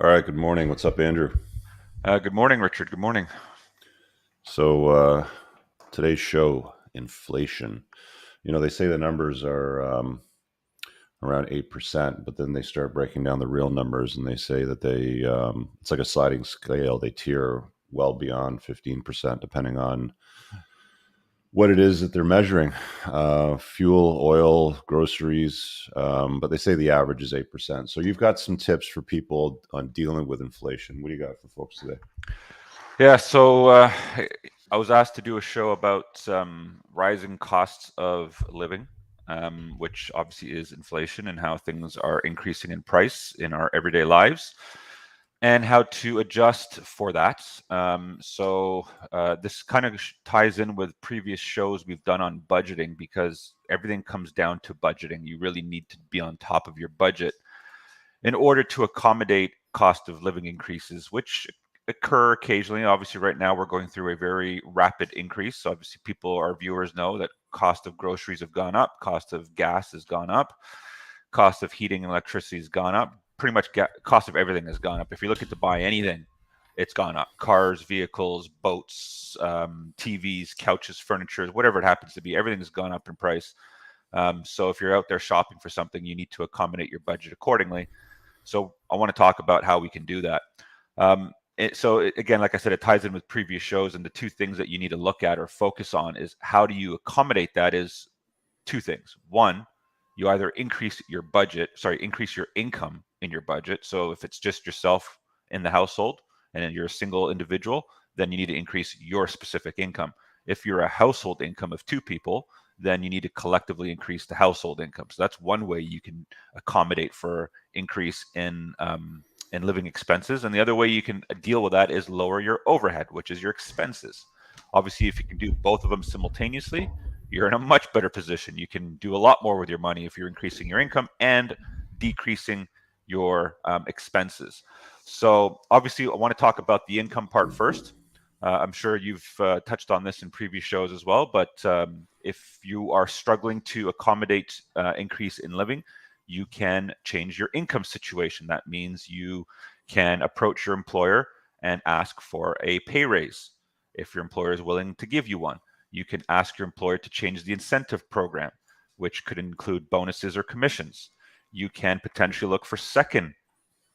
All right, good morning. What's up, Andrew? Good morning, Richard. Good morning. So, today's show, inflation. They say the numbers are around 8%, but then they start breaking down the real numbers and they say that it's like a sliding scale. They tier well beyond 15%, depending on what it is that they're measuring, fuel, oil, groceries. But they say the average is 8%. So, you've got some tips for people on dealing with inflation. What do you got for folks today? Yeah, so I was asked to do a show about rising costs of living, which obviously is inflation and how things are increasing in price in our everyday lives, and how to adjust for that. This kind of ties in with previous shows we've done on budgeting because everything comes down to budgeting. You really need to be on top of your budget in order to accommodate cost of living increases, which occur occasionally. Obviously, right now we're going through a very rapid increase. So obviously, our viewers know that cost of groceries have gone up, cost of gas has gone up, cost of heating and electricity has gone up. Pretty much, cost of everything has gone up. If you're looking to buy anything, it's gone up. Cars, vehicles, boats, TVs, couches, furniture, whatever it happens to be, everything has gone up in price. So if you're out there shopping for something, you need to accommodate your budget accordingly. So I want to talk about how we can do that. Again, like I said, it ties in with previous shows, and the two things that you need to look at or focus on is how do you accommodate that is two things. One, you either increase your income in your budget. So if it's just yourself in the household and then you're a single individual, then you need to increase your specific income. If you're a household income of two people, then you need to collectively increase the household income. So that's one way you can accommodate for increase in living expenses. And the other way you can deal with that is lower your overhead, which is your expenses. Obviously, if you can do both of them simultaneously, you're in a much better position. You can do a lot more with your money if you're increasing your income and decreasing your expenses. So, obviously, I want to talk about the income part first. I'm sure you've touched on this in previous shows as well, but if you are struggling to accommodate increase in living, you can change your income situation. That means you can approach your employer and ask for a pay raise if your employer is willing to give you one. You can ask your employer to change the incentive program, which could include bonuses or commissions. You can potentially look for second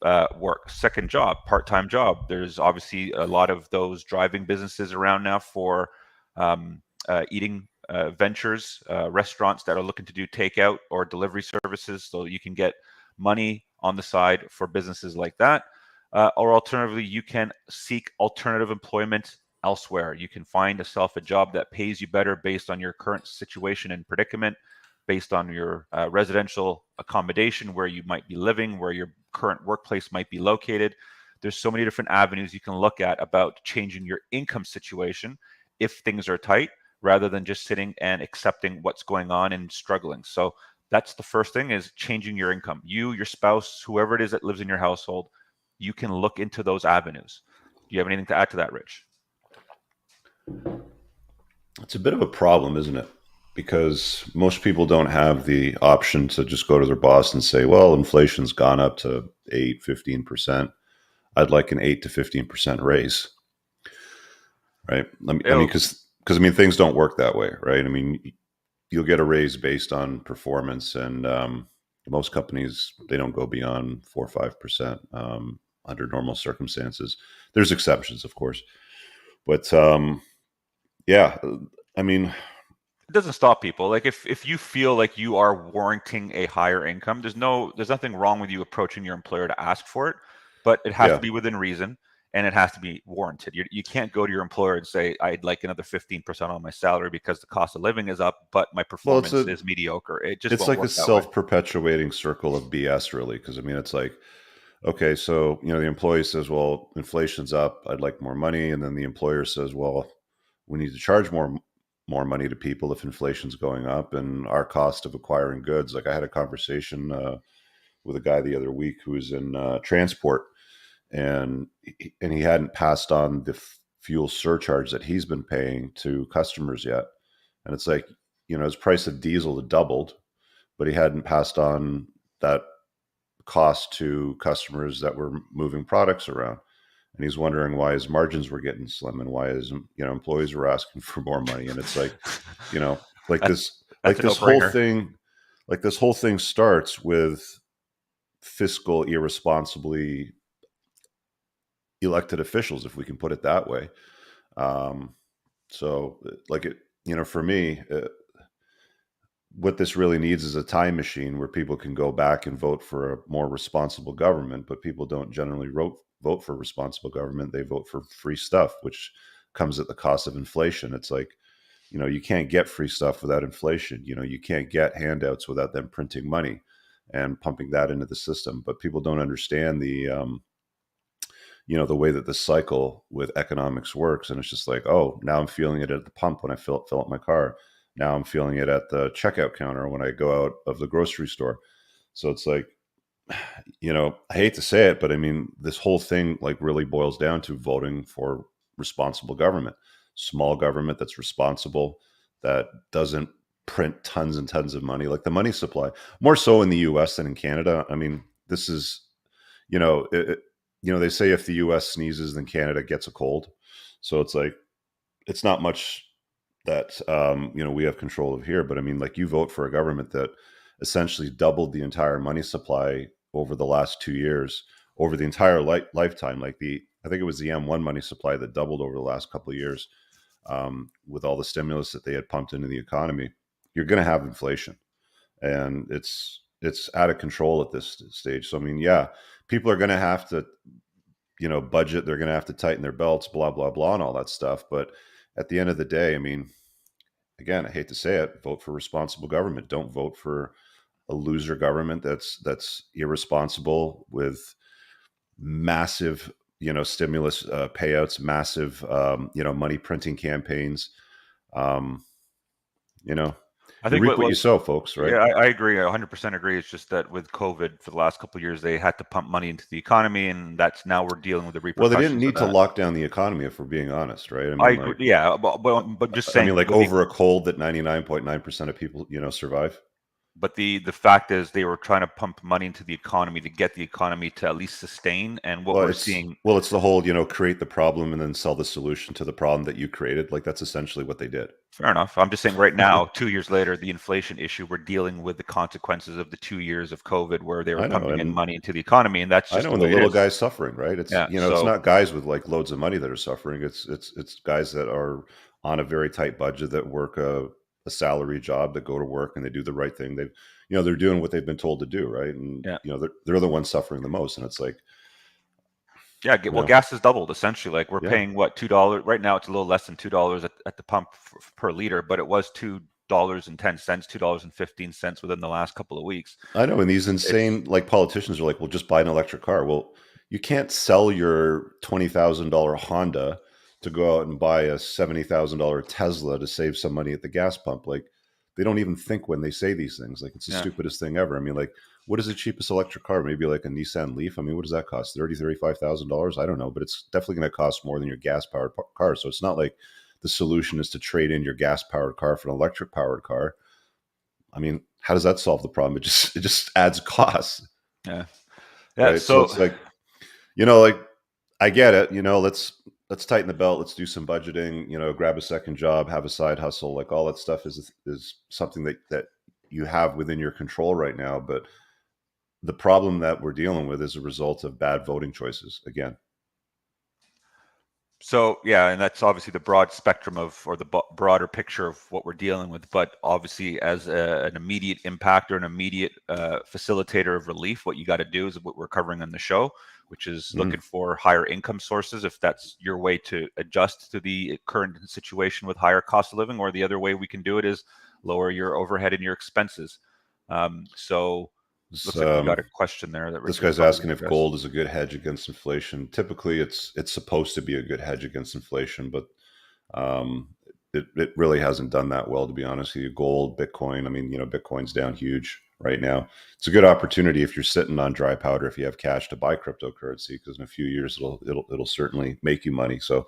job, part-time job. There's obviously a lot of those driving businesses around now for eating ventures, restaurants that are looking to do takeout or delivery services, so you can get money on the side for businesses like that. Or alternatively, you can seek alternative employment elsewhere. You can find yourself a job that pays you better based on your current situation and predicament, based on your residential accommodation, where you might be living, where your current workplace might be located. There's so many different avenues you can look at about changing your income situation if things are tight, rather than just sitting and accepting what's going on and struggling. So that's the first thing, is changing your income. You, your spouse, whoever it is that lives in your household, you can look into those avenues. Do you have anything to add to that, Rich? It's a bit of a problem, isn't it? Because most people don't have the option to just go to their boss and say, well, inflation's gone up to 8, 15%. I'd like an 8 to 15% raise, right? It'll, Because things don't work that way, right? You'll get a raise based on performance, and most companies, they don't go beyond 4 or 5% under normal circumstances. There's exceptions, of course. But yeah, I mean, it doesn't stop people. Like if you feel like you are warranting a higher income, there's nothing wrong with you approaching your employer to ask for it, but it has to yeah. be within reason and it has to be warranted. You can't go to your employer and say, I'd like another 15% on my salary because the cost of living is up, but my Well, performance is mediocre. It just it's won't like a work that way. self-perpetuating circle of BS, really. Because it's like, okay, so the employee says, "Well, inflation's up. I'd like more money," and then the employer says, "Well, we need to charge more money to people if inflation's going up, and our cost of acquiring goods." Like I had a conversation with a guy the other week who was in transport, and he hadn't passed on the fuel surcharge that he's been paying to customers yet, and it's like his price of diesel had doubled, but he hadn't passed on that cost to customers that were moving products around. And he's wondering why his margins were getting slim and why his employees were asking for more money. And it's like, like That, this that's a this whole no-brainer. thing starts with fiscal irresponsibly elected officials, if we can put it that way. Um, so, like it, for me, what this really needs is a time machine where people can go back and vote for a more responsible government. But people don't generally vote for responsible government. They vote for free stuff, which comes at the cost of inflation. It's like, you can't get free stuff without inflation. You can't get handouts without them printing money and pumping that into the system. But people don't understand the way that the cycle with economics works. And it's just like, oh, now I'm feeling it at the pump when I fill up my car. Now I'm feeling it at the checkout counter when I go out of the grocery store. So it's like, I hate to say it, but I mean, this whole thing like really boils down to voting for responsible government, small government that's responsible, that doesn't print tons and tons of money, like the money supply, more so in the US than in Canada. I mean, this is, you know, they say if the US sneezes, then Canada gets a cold. So it's like, it's not much that we have control of here. But I mean, like, you vote for a government that essentially doubled the entire money supply over the last 2 years, over the entire lifetime. Like I think it was the M1 money supply that doubled over the last couple of years, with all the stimulus that they had pumped into the economy. You're going to have inflation, and it's out of control at this stage. So I mean, yeah, people are going to have to budget. They're going to have to tighten their belts, blah blah blah, and all that stuff. But at the end of the day, I mean, again, I hate to say it, vote for responsible government. Don't vote for a loser government that's irresponsible with massive, stimulus payouts, massive, money printing campaigns. Um, you know, I you think reap what, what what you sow, folks, right? yeah, I agree. I 100% agree. It's just that with COVID for the last couple of years, they had to pump money into the economy, and that's now we're dealing with the Well, they didn't repercussions of need to that. lock down the economy, if we're being honest, right? I I mean, agree. like, Yeah, but just I mean, saying like with the over a cold that 99.9% of people, survive. but the fact is they were trying to pump money into the economy to get the economy to at least sustain. And what Well, we're it's seeing, well, it's the whole, create the problem and then sell the solution to the problem that you created. Like, that's essentially what they did. fair enough. I'm just saying right now, 2 years later, the inflation issue, we're dealing with the consequences of the 2 years of COVID where they were I know, pumping in and money into the economy, and that's I just know, the and the way it little is. guy's suffering, right? It's Yeah. it's So not guys with like loads of money that are suffering. It's guys that are on a very tight budget that work a salary job, that go to work and they do the right thing. They're doing what they've been told to do, right? And yeah. they're the ones suffering the most. And it's like, Yeah, you well, know, gas has doubled essentially. Like we're yeah, paying what, $2 right now. It's a little less than $2 at the pump per liter, but it was $2.10, $2.15 within the last couple of weeks. I know. And these It's insane like politicians are like, well, just buy an electric car. Well, you can't sell your $20,000 Honda to go out and buy a $70,000 Tesla to save some money at the gas pump. Like, they don't even think when they say these things. Like, it's the yeah, stupidest thing ever. I mean, like, what is the cheapest electric car? Maybe like a Nissan Leaf. I mean, what does that cost? $35,000? I don't know, but it's definitely going to cost more than your gas powered car. So it's not like the solution is to trade in your gas powered car for an electric powered car. I mean, how does that solve the problem? It just adds costs, yeah, yeah. right? So So it's like, like, I get it. Let's tighten the belt. Let's do some budgeting. Grab a second job, have a side hustle. Like, all that stuff is something that you have within your control right now. But the problem that we're dealing with is a result of bad voting choices. Again, So yeah, and that's obviously the broad spectrum of, or the broader picture of what we're dealing with. But obviously, as an immediate impact or an immediate facilitator of relief, what you got to do is what we're covering on the show, which is mm, looking for higher income sources. If that's your way to adjust to the current situation with higher cost of living, or the other way we can do it is lower your overhead and your expenses. So this, looks like we got a question there that this Richard's guy's probably asking going if to address. gold is a good hedge against inflation. Typically, it's supposed to be a good hedge against inflation, but Um, it really hasn't done that well, to be honest with you. Gold, Bitcoin. I mean, Bitcoin's down huge right now. It's a good opportunity if you're sitting on dry powder, if you have cash, to buy cryptocurrency, because in a few years it'll certainly make you money. So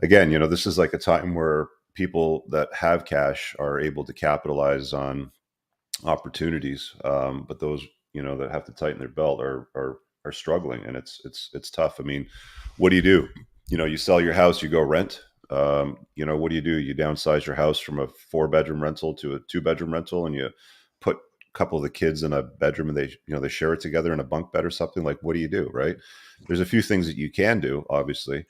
again, this is like a time where people that have cash are able to capitalize on opportunities. But those that have to tighten their belt are struggling, and it's tough. I mean, what do you do? You sell your house, you go rent. What do? You downsize your house from a 4 bedroom rental to a 2 bedroom rental, and you put a couple of the kids in a bedroom, and they share it together in a bunk bed or something. Like, what do you do, right? There's a few things that you can do, obviously,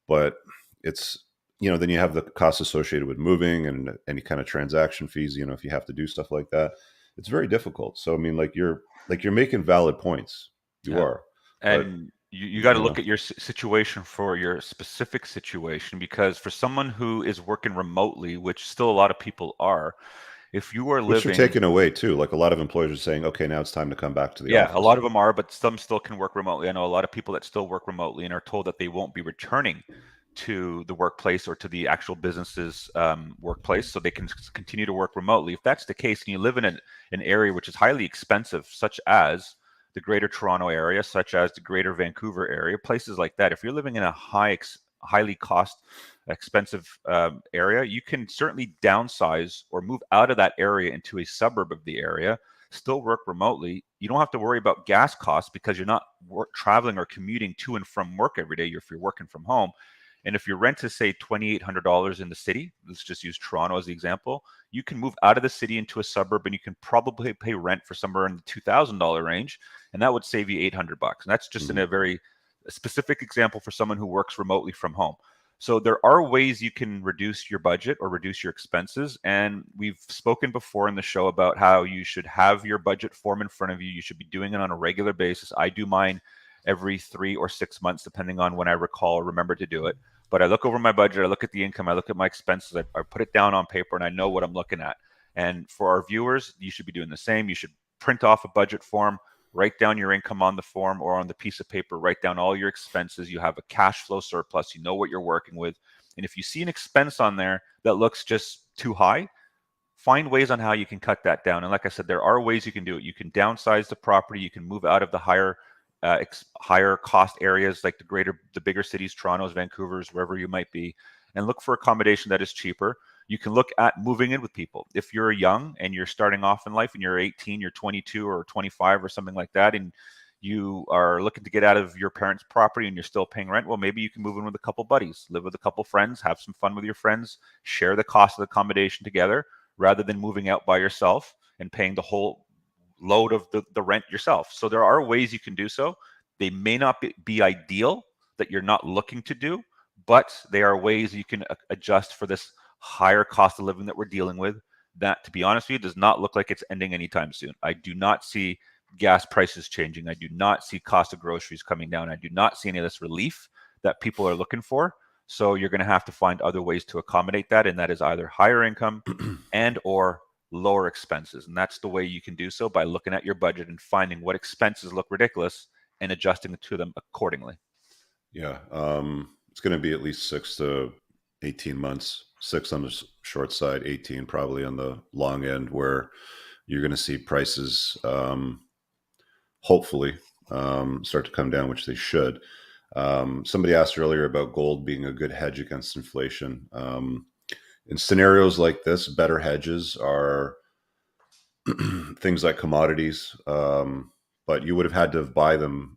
but it's then you have the costs associated with moving and any kind of transaction fees. If you have to do stuff like that, it's very difficult. So I mean, like you're making valid points. You Yeah. are, but And you got to you look know, at your situation for your specific situation, because for someone who is working remotely, which still a lot of people are, if you are which are living, taken away too. Like a lot of employers are saying, okay, now it's time to come back to the yeah, a office. lot of them are, but some still can work remotely. I know a lot of people that still work remotely and are told that they won't be returning to the workplace or to the actual business's workplace, so they can continue to work remotely. If that's the case, and you live in an area which is highly expensive, such as the Greater Toronto area, such as the Greater Vancouver area, places like that, if you're living in a highly cost expensive area, you can certainly downsize or move out of that area into a suburb of the area, still work remotely. You don't have to worry about gas costs because you're not traveling or commuting to and from work every day if you're working from home. And if your rent is, say, $2,800 in the city, let's just use Toronto as the example, you can move out of the city into a suburb and you can probably pay rent for somewhere in the $2,000 range. And that would save you $800. And that's just in Mm-hmm. a very specific example for someone who works remotely from home. So there are ways you can reduce your budget or reduce your expenses. And we've spoken before in the show about how you should have your budget form in front of you. You should be doing it on a regular basis. I do mine every 3 or 6 months, depending on when I recall or remember to do it. But I look over my budget, I look at the income, I look at my expenses, I put it down on paper, and I know what I'm looking at. And for our viewers, you should be doing the same. You should print off a budget form, write down your income on the form or on the piece of paper, write down all your expenses. You have a cash flow surplus, you know what you're working with. And if you see an expense on there that looks just too high, find ways on how you can cut that down. And like I said, there are ways you can do it. You can downsize the property, you can move out of the higher cost areas like the bigger cities, Toronto's, Vancouver's, wherever you might be, and look for accommodation that is cheaper. You can look at moving in with people. If you're young and you're starting off in life and you're 18, you're 22 or 25 or something like that, and you are looking to get out of your parents' property and you're still paying rent, well, maybe you can move in with a couple buddies, live with a couple friends, have some fun with your friends, share the cost of the accommodation together rather than moving out by yourself and paying the whole load of the rent yourself. So there are ways you can do so. They may not be ideal that you're not looking to do, but they are ways you can adjust for this higher cost of living that we're dealing with. That, to be honest with you, does not look like it's ending anytime soon. I do not see gas prices changing. I do not see cost of groceries coming down. I do not see any of this relief that people are looking for. So you're going to have to find other ways to accommodate that, and that is either higher income and or lower expenses. And that's the way you can do so, by looking at your budget and finding what expenses look ridiculous and adjusting to them accordingly. Yeah, it's going to be at least 6 to 18 months. 6 on the short side, 18 probably on the long end, where you're going to see prices, hopefully, start to come down, which they should. Somebody asked earlier about gold being a good hedge against inflation. In scenarios like this, better hedges are things like commodities, but you would have had to buy them,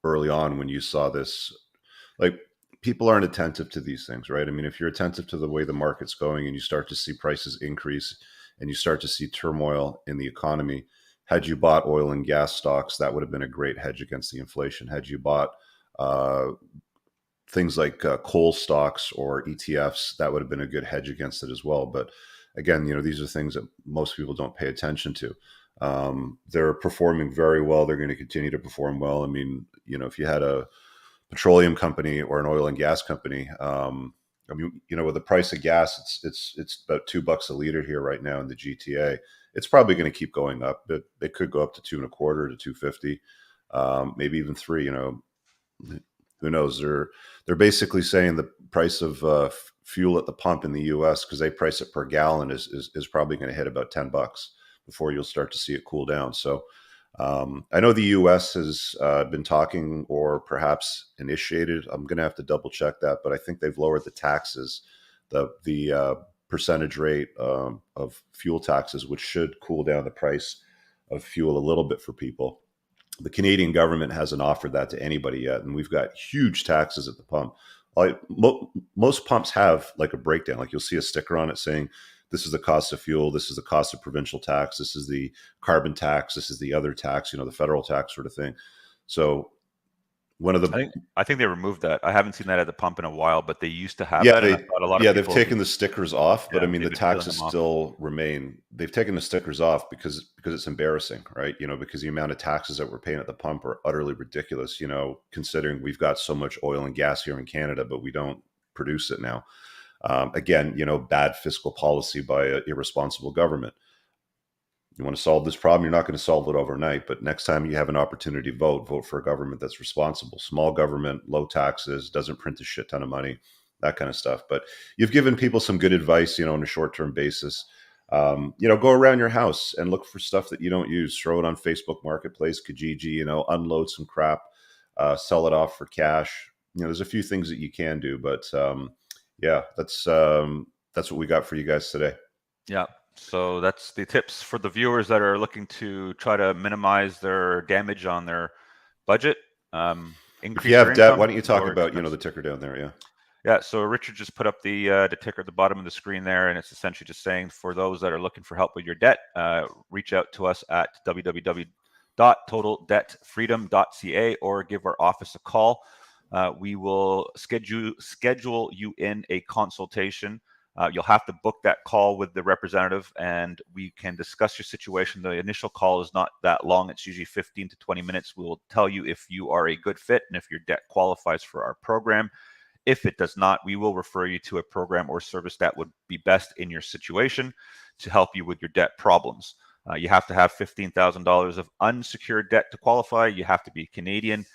early on when you saw this. Like, people aren't attentive to these things, right? I mean, if you're attentive to the way the market's going and you start to see prices increase and you start to see turmoil in the economy, had you bought oil and gas stocks, that would have been a great hedge against the inflation. Had you bought uh, things like coal stocks or ETFs, that would have been a good hedge against it as well. But again, these are things that most people don't pay attention to. They're performing very well. They're going to continue to perform well. I mean, if you had a petroleum company or an oil and gas company, I mean, with the price of gas, it's about $2 a liter here right now in the GTA. It's probably going to keep going up. It could go up to 2.25 to 2.50, maybe even three. Who knows? They're basically saying the price of fuel at the pump in the U.S., because they price it per gallon, is probably going to hit about $10 before you'll start to see it cool down. So I know the U.S. has been talking or perhaps initiated. I'm going to have to double check that, but I think they've lowered the taxes, the percentage rate of fuel taxes, which should cool down the price of fuel a little bit for people. The Canadian government hasn't offered that to anybody yet, and we've got huge taxes at the pump. Most pumps have like a breakdown, like you'll see a sticker on it saying this is the cost of fuel, this is the cost of provincial tax, this is the carbon tax, this is the other tax, the federal tax sort of thing. So one of the I think they removed that. I haven't seen that at the pump in a while, but they used to have yeah, that, and I thought a lot of they've people, taken the stickers off, but I yeah, mean the they've been peeling taxes them off. still remain. They've taken the stickers off because it's embarrassing, right? Because the amount of taxes that we're paying at the pump are utterly ridiculous. Considering we've got so much oil and gas here in Canada, but we don't produce it now. Again, bad fiscal policy by an irresponsible government. You want to solve this problem, you're not going to solve it overnight, but next time you have an opportunity to vote for a government that's responsible. Small government, low taxes, doesn't print a shit ton of money, that kind of stuff. But you've given people some good advice, on a short-term basis. Go around your house and look for stuff that you don't use. Throw it on Facebook Marketplace, Kijiji, unload some crap, sell it off for cash. There's a few things that you can do, but yeah, that's what we got for you guys today. Yeah. So that's the tips for the viewers that are looking to try to minimize their damage on their budget, If you increase their have debt, why income, don't you talk lower about, expense. the ticker down there? Yeah. Yeah, so Richard just put up the ticker at the bottom of the screen there, and it's essentially just saying for those that are looking for help with your debt, reach out to us at www.totaldebtfreedom.ca or give our office a call. We will schedule you in a consultation. You'll have to book that call with the representative, and we can discuss your situation. The initial call is not that long. It's usually 15 to 20 minutes. We will tell you if you are a good fit and if your debt qualifies for our program. If it does not, we will refer you to a program or service that would be best in your situation to help you with your debt problems. You have to have $15,000 of unsecured debt to qualify. You have to be Canadian.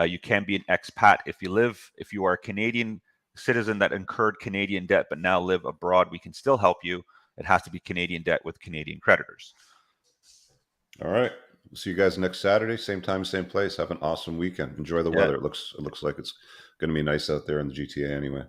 You can be an expat if you are a Canadian citizen that incurred Canadian debt but now live abroad, we can still help you. It has to be Canadian debt with Canadian creditors. All right. We'll see you guys next Saturday, same time, same place. Have an awesome weekend. Enjoy the Yeah. weather. It looks like it's going to be nice out there in the GTA anyway.